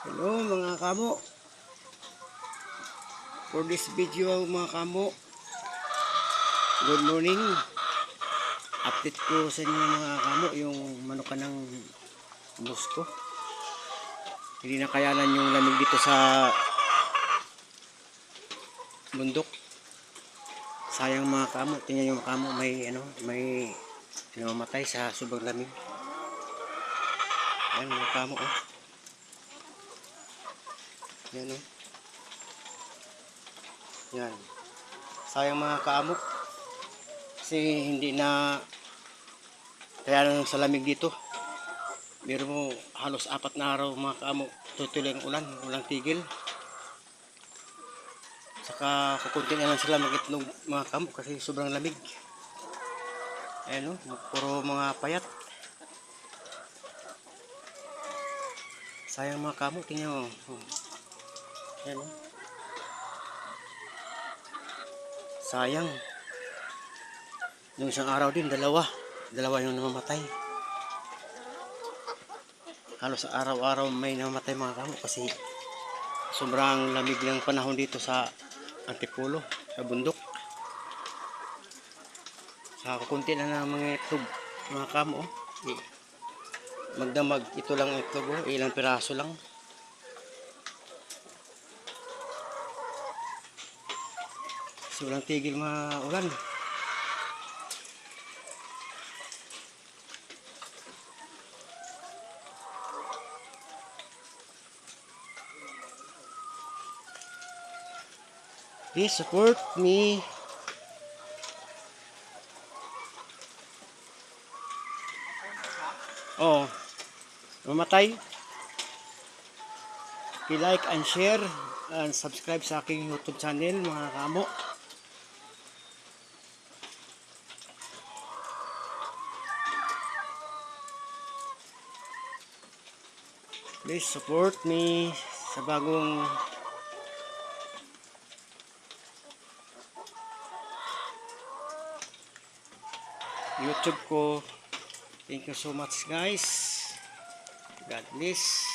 Hello mga kamo, for this video mga kamo, good morning. Update ko sa inyo mga kamo yung manukan ng boss ko. Hindi na kayanan yung lamig dito sa bundok. Sayang mga kamo, tingnan yung mga kamo, may namamatay sa sobrang lamig. Ayan mga kamo, oh. Yan, oh. Yan. Sayang mga kaamo kasi hindi na kaya lang sa lamig dito. Pero mo halos 4 na araw mga kaamo tutuloy ang ulan, walang tigil. Saka kukunti na lang sila mag-itlog mga kaamo kasi sobrang lamig. Ayan, oh, puro mga payat. Sayang mga kaamo, tingnan mo. Ayan, oh. Sayang. Yung isang araw din, dalawa yung namamatay. Halos araw-araw may namamatay mga kamo kasi sobrang lamig ng panahon dito sa Antipolo, sa bundok. Sa kukunti na ng mga itlog mga kamo, oh. Magdamag ito lang itlog, oh. Ilang piraso lang. So walang tigil mga ulan. Please support me. Oh, mamatay. I-like and share and subscribe sa aking YouTube channel mga kamo. Please support me sa bagong YouTube ko. Thank you so much guys. God bless.